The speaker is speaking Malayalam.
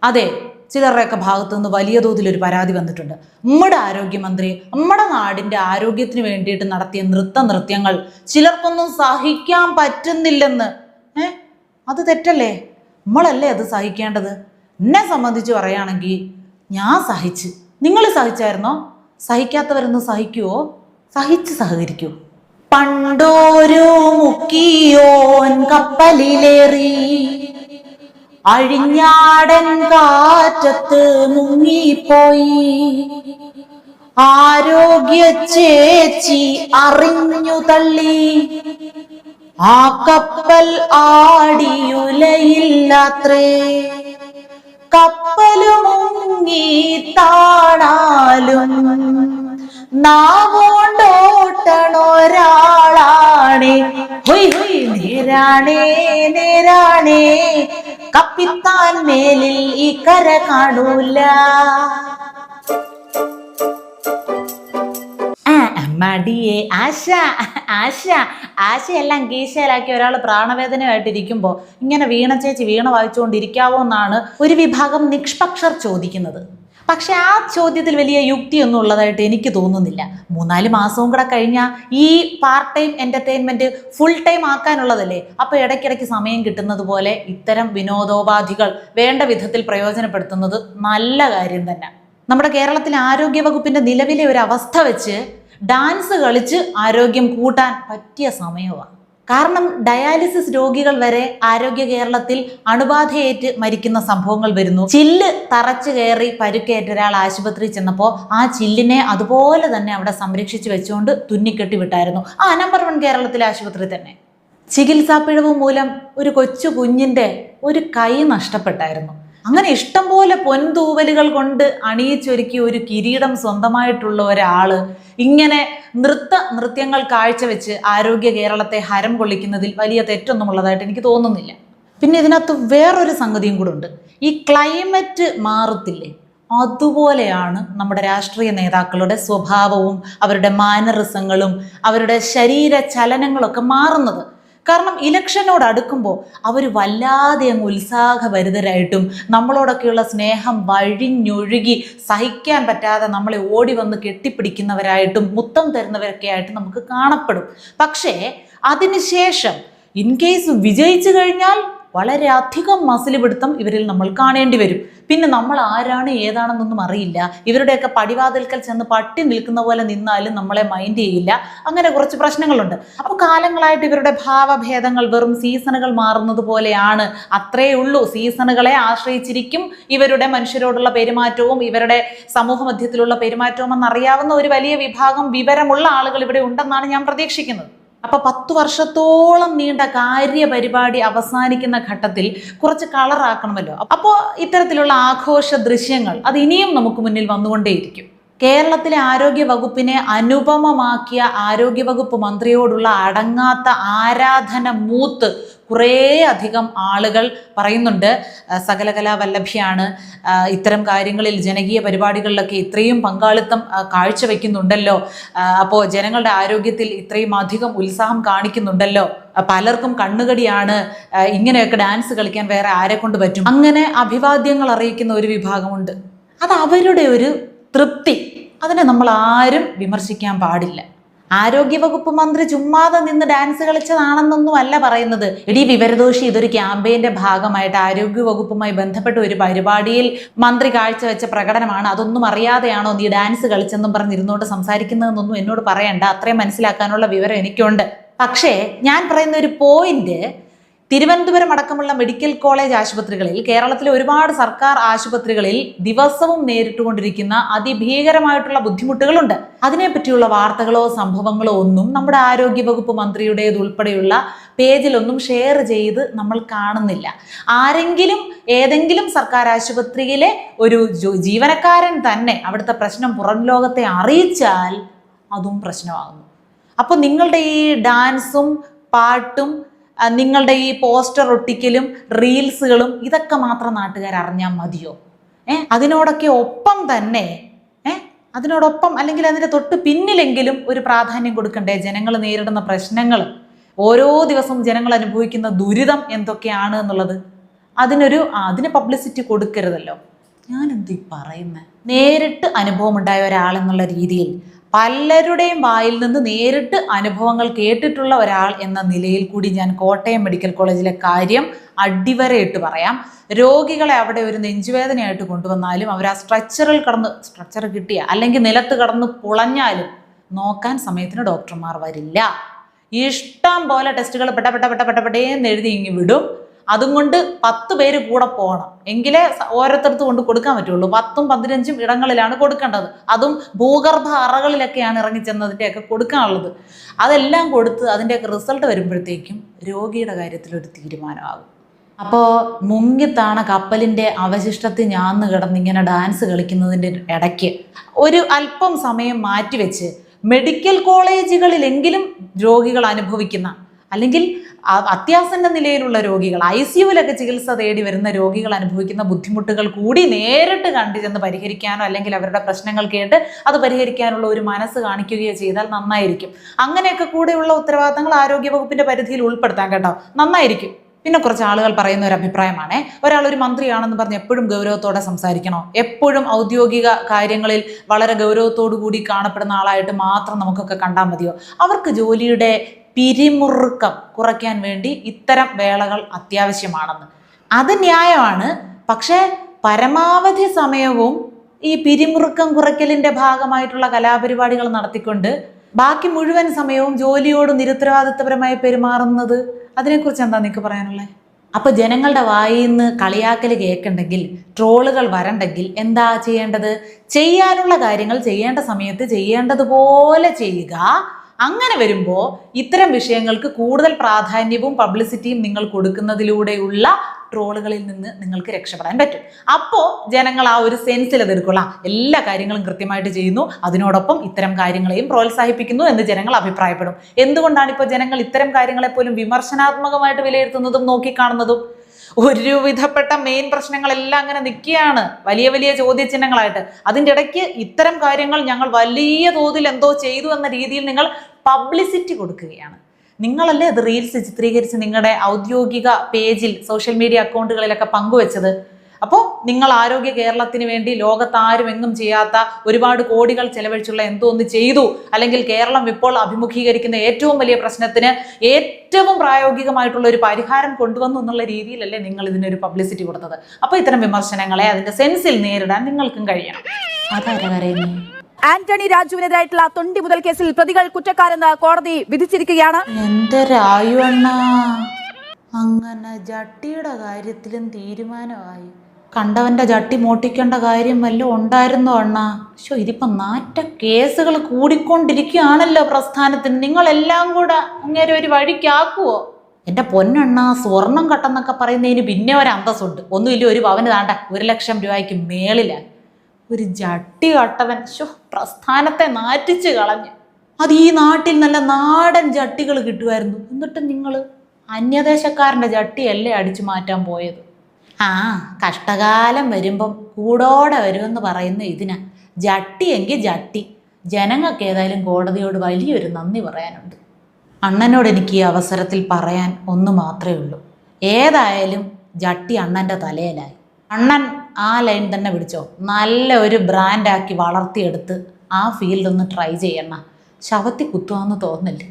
അതെ, ചിലരുടെയൊക്കെ ഭാഗത്തു നിന്ന് വലിയ തോതിലൊരു പരാതി വന്നിട്ടുണ്ട്. നമ്മുടെ ആരോഗ്യമന്ത്രി നമ്മുടെ നാടിൻ്റെ ആരോഗ്യത്തിന് വേണ്ടിയിട്ട് നടത്തിയ നൃത്യങ്ങൾ ചിലർക്കൊന്നും സഹിക്കാൻ പറ്റുന്നില്ലെന്ന്. അത് തെറ്റല്ലേ? നമ്മളല്ലേ അത് സഹിക്കേണ്ടത്? എന്നെ സംബന്ധിച്ച് പറയുകയാണെങ്കിൽ ഞാൻ സഹിച്ച്. നിങ്ങൾ സഹിച്ചായിരുന്നോ? സഹിക്കാത്തവരൊന്ന് സഹിക്കുവോ? സഹിച്ച് സഹകരിക്കൂ. പണ്ടോരു മുക്കിയോൻ കപ്പലിലേറി അഴിഞ്ഞാടൻ കാറ്റത്ത് മുങ്ങിപ്പോയി. ആരോഗ്യ ചേച്ചി അറിഞ്ഞു തള്ളി. ആ കപ്പൽ ആടിയുലയില്ലാത്രേ. കപ്പല് മുങ്ങി താണാലും നാവോണ്ടോട്ടണൊരാളാണേ. നേരാണേ നേരാണേ, കപ്പിത്താൻ മേലിൽ ഈ കര കാണൂല. മടിയേ ആശ ആശ ആശയെല്ലാം ഗീശയിലാക്കി ഒരാൾ പ്രാണവേദനയായിട്ടിരിക്കുമ്പോൾ ഇങ്ങനെ വീണ ചേച്ചി വീണ വായിച്ചുകൊണ്ടിരിക്കാവോ എന്നാണ് ഒരു വിഭാഗം നിഷ്പക്ഷർ ചോദിക്കുന്നത്. പക്ഷെ ആ ചോദ്യത്തിൽ വലിയ യുക്തിയൊന്നും ഉള്ളതായിട്ട് എനിക്ക് തോന്നുന്നില്ല. 3-4 മാസവും കൂടെ കഴിഞ്ഞാൽ ഈ part time entertainment full time ആക്കാനുള്ളതല്ലേ. അപ്പോൾ ഇടയ്ക്കിടയ്ക്ക് സമയം കിട്ടുന്നത് പോലെ ഇത്തരം വിനോദോപാധികൾ വേണ്ട വിധത്തിൽ പ്രയോജനപ്പെടുത്തുന്നത് നല്ല കാര്യം തന്നെ. നമ്മുടെ കേരളത്തിലെ ആരോഗ്യവകുപ്പിൻ്റെ നിലവിലെ ഒരു അവസ്ഥ വെച്ച് ഡാൻസ് കളിച്ച് ആരോഗ്യം കൂട്ടാൻ പറ്റിയ സമയമാണ്. കാരണം ഡയാലിസിസ് രോഗികൾ വരെ ആരോഗ്യ കേരളത്തിൽ അണുബാധയേറ്റ് മരിക്കുന്ന സംഭവങ്ങൾ വരുന്നു. ചില്ല് തറച്ചു കയറി പരുക്കേറ്റ ഒരാൾ ആശുപത്രി ചെന്നപ്പോൾ ആ ചില്ലിനെ അതുപോലെ തന്നെ അവിടെ സംരക്ഷിച്ച് വെച്ചുകൊണ്ട് തുന്നിക്കെട്ടി വിട്ടായിരുന്നു. നമ്പർ 1 കേരളത്തിലെ ആശുപത്രി തന്നെ. ചികിത്സാ പിഴവ് മൂലം ഒരു കൊച്ചു കുഞ്ഞിൻ്റെ ഒരു കൈ നഷ്ടപ്പെട്ടായിരുന്നു. അങ്ങനെ ഇഷ്ടംപോലെ പൊൻതൂവലുകൾ കൊണ്ട് അണിയിച്ചൊരുക്കി ഒരു കിരീടം സ്വന്തമായിട്ടുള്ള ഒരാള് ഇങ്ങനെ നൃത്യങ്ങൾ കാഴ്ചവെച്ച് ആരോഗ്യ കേരളത്തെ ഹരം കൊള്ളിക്കുന്നതിൽ വലിയ തെറ്റൊന്നും ഉള്ളതായിട്ട് എനിക്ക് തോന്നുന്നില്ല. പിന്നെ ഇതിനകത്ത് വേറൊരു സംഗതിയും കൂടെ ഉണ്ട്. ഈ ക്ലൈമറ്റ് മാറത്തില്ലേ, അതുപോലെയാണ് നമ്മുടെ രാഷ്ട്രീയ നേതാക്കളുടെ സ്വഭാവവും അവരുടെ മാനറിസങ്ങളും അവരുടെ ശരീര ചലനങ്ങളൊക്കെ മാറുന്നത്. കാരണം ഇലക്ഷനോട് അടുക്കുമ്പോൾ അവർ വല്ലാതെ അങ്ങ് ഉത്സാഹഭരിതരായിട്ടും നമ്മളോടൊക്കെയുള്ള സ്നേഹം വഴിഞ്ഞൊഴുകി സഹിക്കാൻ പറ്റാതെ നമ്മളെ ഓടി വന്ന് കെട്ടിപ്പിടിക്കുന്നവരായിട്ടും മുത്തം തരുന്നവരൊക്കെ ആയിട്ട് നമുക്ക് കാണപ്പെടും. പക്ഷേ അതിനുശേഷം ഇൻ കേസ് വിജയിച്ചു കഴിഞ്ഞാൽ വളരെ അധികം മസിൽ പിടുത്തം ഇവരിൽ നമ്മൾ കാണേണ്ടി വരും. പിന്നെ നമ്മൾ ആരാണ് ഏതാണെന്നൊന്നും അറിയില്ല. ഇവരുടെയൊക്കെ പടിവാതിൽക്കൽ ചെന്ന് പട്ടി നിൽക്കുന്ന പോലെ നിന്നാലും നമ്മളെ മൈൻഡ് ചെയ്യില്ല. അങ്ങനെ കുറച്ച് പ്രശ്നങ്ങളുണ്ട്. അപ്പോൾ കാലങ്ങളായിട്ട് ഇവരുടെ ഭാവഭേദങ്ങൾ വെറും സീസണുകൾ മാറുന്നത് പോലെയാണ്. അത്രേ ഉള്ളൂ. സീസണുകളെ ആശ്രയിച്ചിരിക്കും ഇവരുടെ മനുഷ്യരോടുള്ള പെരുമാറ്റവും ഇവരുടെ സമൂഹ മധ്യത്തിലുള്ള പെരുമാറ്റവും എന്നറിയാവുന്ന ഒരു വലിയ വിഭാഗം വിവരമുള്ള ആളുകൾ ഇവിടെ ഉണ്ടെന്നാണ് ഞാൻ പ്രതീക്ഷിക്കുന്നത്. അപ്പോൾ 10 വർഷത്തോളം നീണ്ട കാര്യപരിപാടി അവസാനിക്കുന്ന ഘട്ടത്തിൽ കുറച്ച് കളറാക്കണമല്ലോ. അപ്പോൾ ഇത്തരത്തിലുള്ള ആഘോഷ ദൃശ്യങ്ങൾ അത് ഇനിയും നമുക്ക് മുന്നിൽ വന്നുകൊണ്ടേയിരിക്കും. കേരളത്തിലെ ആരോഗ്യ വകുപ്പിനെ അനുപമമാക്കിയ ആരോഗ്യവകുപ്പ് മന്ത്രിയോടുള്ള അടങ്ങാത്ത ആരാധന മൂത്ത് കുറേ അധികം ആളുകൾ പറയുന്നുണ്ട്. സകലകലാവല്ലഭിയാണ്, ഇത്തരം കാര്യങ്ങളിൽ ജനകീയ പരിപാടികളിലൊക്കെ ഇത്രയും പങ്കാളിത്തം കാഴ്ചവെക്കുന്നുണ്ടല്ലോ, അപ്പോൾ ജനങ്ങളുടെ ആരോഗ്യത്തിൽ ഇത്രയും അധികം ഉത്സാഹം കാണിക്കുന്നുണ്ടല്ലോ, പലർക്കും കണ്ണുകടിയാണ്, ഇങ്ങനെയൊക്കെ ഡാൻസ് കളിക്കാൻ വേറെ ആരെ കൊണ്ട് പറ്റും, അങ്ങനെ അഭിവാദ്യങ്ങൾ അറിയിക്കുന്ന ഒരു വിഭാഗമുണ്ട്. അത് അവരുടെ ഒരു തൃപ്തി. അതിനെ നമ്മൾ ആരും വിമർശിക്കാൻ പാടില്ല. ആരോഗ്യവകുപ്പ് മന്ത്രി ചുമ്മാതെ നിന്ന് ഡാൻസ് കളിച്ചതാണെന്നൊന്നും അല്ല പറയുന്നത്. ഇടീ വിവരദോഷി, ഇതൊരു ക്യാമ്പയിൻ്റെ ഭാഗമായിട്ട് ആരോഗ്യവകുപ്പുമായി ബന്ധപ്പെട്ട ഒരു പരിപാടിയിൽ മന്ത്രി കാഴ്ചവെച്ച പ്രകടനമാണ്. അതൊന്നും അറിയാതെയാണോ നീ ഡാൻസ് കളിച്ചെന്നും പറഞ്ഞിരുന്നുകൊണ്ട് സംസാരിക്കുന്നതെന്നൊന്നും എന്നോട് പറയണ്ട. അത്രയും മനസ്സിലാക്കാനുള്ള വിവരം എനിക്കുണ്ട്. പക്ഷേ ഞാൻ പറയുന്ന ഒരു പോയിന്റ്, തിരുവനന്തപുരം അടക്കമുള്ള മെഡിക്കൽ കോളേജ് ആശുപത്രികളിൽ, കേരളത്തിലെ ഒരുപാട് സർക്കാർ ആശുപത്രികളിൽ ദിവസവും നേരിട്ടുകൊണ്ടിരിക്കുന്ന അതിഭീകരമായിട്ടുള്ള ബുദ്ധിമുട്ടുകളുണ്ട്. അതിനെപ്പറ്റിയുള്ള വാർത്തകളോ സംഭവങ്ങളോ ഒന്നും നമ്മുടെ ആരോഗ്യവകുപ്പ് മന്ത്രിയുടേതുൾപ്പെടെയുള്ള പേജിലൊന്നും ഷെയർ ചെയ്ത് നമ്മൾ കാണുന്നില്ല. ആരെങ്കിലും ഏതെങ്കിലും സർക്കാർ ആശുപത്രിയിലെ ഒരു ജീവനക്കാരൻ തന്നെ അവിടുത്തെ പ്രശ്നം പുറം ലോകത്തെ അറിയിച്ചാൽ അതും പ്രശ്നമാകുന്നു. അപ്പോൾ നിങ്ങളുടെ ഈ ഡാൻസും പാട്ടും നിങ്ങളുടെ ഈ പോസ്റ്റർ ഒട്ടിക്കലും റീൽസുകളും ഇതൊക്കെ മാത്രം നാട്ടുകാർ അറിഞ്ഞാൽ മതിയോ? അതിനോടൊക്കെ ഒപ്പം തന്നെ അതിനോടൊപ്പം അല്ലെങ്കിൽ അതിൻ്റെ തൊട്ട് പിന്നിലെങ്കിലും ഒരു പ്രാധാന്യം കൊടുക്കണ്ടേ ജനങ്ങൾ നേരിടുന്ന പ്രശ്നങ്ങൾ, ഓരോ ദിവസവും ജനങ്ങൾ അനുഭവിക്കുന്ന ദുരിതം എന്തൊക്കെയാണ് എന്നുള്ളത്? അതിന് പബ്ലിസിറ്റി കൊടുക്കരുതല്ലോ. ഞാൻ എന്ത് പറയുന്നത്? നേരിട്ട് അനുഭവം ഉണ്ടായ ഒരാളെന്നുള്ള രീതിയിൽ, പലരുടെയും വായിൽ നിന്ന് നേരിട്ട് അനുഭവങ്ങൾ കേട്ടിട്ടുള്ള ഒരാൾ എന്ന നിലയിൽ കൂടി ഞാൻ കോട്ടയം മെഡിക്കൽ കോളേജിലെ കാര്യം അടിവരയിട്ട് പറയാം. രോഗികളെ അവിടെ ഒരു നെഞ്ചുവേദനയായിട്ട് കൊണ്ടുവന്നാലും അവർ ആ സ്ട്രക്ചർ കിട്ടിയ അല്ലെങ്കിൽ നിലത്ത് കടന്ന് പുളഞ്ഞാലും നോക്കാൻ സമയത്തിന് ഡോക്ടർമാർ വരില്ല. ഇഷ്ടം പോലെ ടെസ്റ്റുകൾ പെട്ടേന്ന് എഴുതി ഇങ്ങി വിടും. അതും കൊണ്ട് 10 പേര് കൂടെ പോകണം, എങ്കിലേ ഓരോരുത്തർത്ത് കൊണ്ട് കൊടുക്കാൻ പറ്റുള്ളൂ. 10ഉം 15ഉം ഇടങ്ങളിലാണ് കൊടുക്കേണ്ടത്. അതും ഭൂഗർഭ അറകളിലൊക്കെയാണ് ഇറങ്ങിച്ചെന്നതിൻ്റെയൊക്കെ കൊടുക്കാനുള്ളത്. അതെല്ലാം കൊടുത്ത് അതിൻ്റെയൊക്കെ റിസൾട്ട് വരുമ്പോഴത്തേക്കും രോഗിയുടെ കാര്യത്തിൽ ഒരു തീരുമാനമാകും. അപ്പോൾ മുങ്ങിത്താണ കപ്പലിൻ്റെ അവശിഷ്ടത്തിൽ ഞാന്ന് കിടന്നിങ്ങനെ ഡാൻസ് കളിക്കുന്നതിൻ്റെ ഇടയ്ക്ക് ഒരു അല്പം സമയം മാറ്റിവെച്ച് മെഡിക്കൽ കോളേജുകളിലെങ്കിലും രോഗികൾ അനുഭവിക്കുന്ന, അല്ലെങ്കിൽ അത്യാസന്ന നിലയിലുള്ള രോഗികൾ, ICUവിലൊക്കെ ചികിത്സ തേടി വരുന്ന രോഗികൾ അനുഭവിക്കുന്ന ബുദ്ധിമുട്ടുകൾ കൂടി നേരിട്ട് കണ്ടു ചെന്ന് പരിഹരിക്കാനോ അല്ലെങ്കിൽ അവരുടെ പ്രശ്നങ്ങൾ കേട്ട് അത് പരിഹരിക്കാനുള്ള ഒരു മനസ്സ് കാണിക്കുകയോ ചെയ്താൽ നന്നായിരിക്കും. അങ്ങനെയൊക്കെ കൂടെയുള്ള ഉത്തരവാദിത്തങ്ങൾ ആരോഗ്യവകുപ്പിന്റെ പരിധിയിൽ ഉൾപ്പെടുത്താൻ കേട്ടോ, നന്നായിരിക്കും. പിന്നെ കുറച്ച് ആളുകൾ പറയുന്ന ഒരു അഭിപ്രായമാണ്, ഒരാളൊരു മന്ത്രിയാണെന്ന് പറഞ്ഞ് എപ്പോഴും ഗൗരവത്തോടെ സംസാരിക്കണോ, എപ്പോഴും ഔദ്യോഗിക കാര്യങ്ങളിൽ വളരെ ഗൗരവത്തോടു കൂടി കാണപ്പെടുന്ന ആളായിട്ട് മാത്രം നമുക്കൊക്കെ കണ്ടാൽ മതിയോ? അവർക്ക് ജോലിയുടെ പിരിമുറുക്കം കുറയ്ക്കാൻ വേണ്ടി ഇത്തരം വേളകൾ അത്യാവശ്യമാണെന്ന്. അത് ന്യായമാണ്. പക്ഷേ പരമാവധി സമയവും ഈ പിരിമുറുക്കം കുറയ്ക്കലിൻ്റെ ഭാഗമായിട്ടുള്ള കലാപരിപാടികൾ നടത്തിക്കൊണ്ട് ബാക്കി മുഴുവൻ സമയവും ജോലിയോട് നിരുത്തരവാദിത്തപരമായി പെരുമാറുന്നത്, അതിനെക്കുറിച്ച് എന്താ നിങ്ങൾക്ക് പറയാനുള്ളത്? അപ്പോൾ ജനങ്ങളുടെ വായിൽ നിന്ന് കളിയാക്കൽ കേൾക്കണ്ടെങ്കിൽ, ട്രോളുകൾ വരണ്ടെങ്കിൽ എന്താ ചെയ്യേണ്ടത്? ചെയ്യാനുള്ള കാര്യങ്ങൾ ചെയ്യേണ്ട സമയത്ത് ചെയ്യേണ്ടതുപോലെ ചെയ്യുക. അങ്ങനെ വരുമ്പോൾ ഇത്തരം വിഷയങ്ങൾക്ക് കൂടുതൽ പ്രാധാന്യവും പബ്ലിസിറ്റിയും നിങ്ങൾ കൊടുക്കുന്നതിലൂടെയുള്ള ട്രോളുകളിൽ നിന്ന് നിങ്ങൾക്ക് രക്ഷപ്പെടാൻ പറ്റും. അപ്പോൾ ജനങ്ങൾ ആ ഒരു സെൻസിൽ അതെടുക്കൊള്ളാം, എല്ലാ കാര്യങ്ങളും കൃത്യമായിട്ട് ചെയ്യുന്നു, അതിനോടൊപ്പം ഇത്തരം കാര്യങ്ങളെയും പ്രോത്സാഹിപ്പിക്കുന്നു എന്ന് ജനങ്ങൾ അഭിപ്രായപ്പെടും. എന്തുകൊണ്ടാണ് ഇപ്പോൾ ജനങ്ങൾ ഇത്തരം കാര്യങ്ങളെപ്പോലും വിമർശനാത്മകമായിട്ട് വിലയിരുത്തുന്നതും നോക്കിക്കാണുന്നതും? ഒരുവിധപ്പെട്ട മെയിൻ പ്രശ്നങ്ങളെല്ലാം അങ്ങനെ നിൽക്കുകയാണ്, വലിയ വലിയ ചോദ്യചിഹ്നങ്ങളായിട്ട്. അതിൻ്റെ ഇടയ്ക്ക് ഇത്തരം കാര്യങ്ങൾ ഞങ്ങൾ വലിയ തോതിൽ എന്തോ ചെയ്തു എന്ന രീതിയിൽ നിങ്ങൾ പബ്ലിസിറ്റി കൊടുക്കുകയാണ്. നിങ്ങളല്ലേ അത് റീൽസ് ചിത്രീകരിച്ച് നിങ്ങളുടെ ഔദ്യോഗിക പേജിൽ, സോഷ്യൽ മീഡിയ അക്കൗണ്ടുകളിലൊക്കെ പങ്കുവെച്ചത്. അപ്പോൾ നിങ്ങൾ ആരോഗ്യ കേരളത്തിന് വേണ്ടി ലോകത്താരും എങ്ങും ചെയ്യാത്ത ഒരുപാട് കോടികൾ ചെലവഴിച്ചുള്ള എന്തോ ഒന്ന് ചെയ്തു, അല്ലെങ്കിൽ കേരളം ഇപ്പോൾ അഭിമുഖീകരിക്കുന്ന ഏറ്റവും വലിയ പ്രശ്നത്തിന് ഏറ്റവും പ്രായോഗികമായിട്ടുള്ള ഒരു പരിഹാരം കൊണ്ടുവന്നു എന്നുള്ള രീതിയിലല്ലേ നിങ്ങൾ ഇതിനൊരു പബ്ലിസിറ്റി കൊടുത്തത്. അപ്പോൾ ഇത്തരം വിമർശനങ്ങളെ അതിന്റെ സെൻസിൽ നേരിടാൻ നിങ്ങൾക്കും കഴിയണം. അതാരാ പറയുന്നത്? ആന്റണി രാജുവിനെതിരായിട്ടുള്ള തൊണ്ടി മുതൽ കേസിൽ പ്രതികൾ കുറ്റക്കാരെന്ന് കോടതി വിധിച്ചിരിക്കുകയാണ്. എന്റെ രായു അണ്ണ, അങ്ങനെ ജട്ടിയുടെ കാര്യത്തിലും തീരുമാനമായി. കണ്ടവന്റെ ജട്ടി മോട്ടിക്കേണ്ട കാര്യം വല്ലതും ഉണ്ടായിരുന്നോ അണ്ണാ? ഇതിപ്പോ നാറ്റ കേസുകൾ കൂടിക്കൊണ്ടിരിക്കുകയാണല്ലോ പ്രസ്ഥാനത്തിന്. നിങ്ങളെല്ലാം കൂടെ അങ്ങനെ ഒരു വഴിക്കാക്കുവോ? എന്റെ പൊന്നെണ്ണ, സ്വർണം കട്ടെന്നൊക്കെ പറയുന്നതിന് പിന്നെ ഒരു അന്തസ്സുണ്ട്. ഒന്നുമില്ല, ഒരു പവന് താണ്ട 1 ലക്ഷം രൂപയ്ക്ക് മേളിലാണ്. ഒരു ജട്ടി കട്ടവൻ പ്രസ്ഥാനത്തെ നാറ്റിച്ച് കളഞ്ഞ്. അത് ഈ നാട്ടിൽ നല്ല നാടൻ ജട്ടികൾ കിട്ടുമായിരുന്നു. എന്നിട്ട് നിങ്ങൾ അന്യദേശക്കാരൻ്റെ ജട്ടിയല്ലേ അടിച്ചു മാറ്റാൻ പോയത്? കഷ്ടകാലം വരുമ്പം കൂടോടെ വരുമെന്ന് പറയുന്ന ഇതിനാ. ജട്ടി എങ്കിൽ ജട്ടി. ജനങ്ങൾക്ക് ഏതായാലും കോടതിയോട് വലിയൊരു നന്ദി പറയാനുണ്ട്. അണ്ണനോട് എനിക്ക് ഈ അവസരത്തിൽ പറയാൻ ഒന്ന് മാത്രമേ ഉള്ളൂ. ഏതായാലും ജട്ടി അണ്ണൻ്റെ തലയിലായി. അണ്ണൻ ആ ലൈൻ തന്നെ പിടിച്ചോ. നല്ല ഒരു ബ്രാൻഡാക്കി വളർത്തിയെടുത്ത് ആ ഫീൽഡ് ഒന്ന് ട്രൈ ചെയ്യണം. ശവത്തി കുത്തുവാന്ന് തോന്നില്ലേ?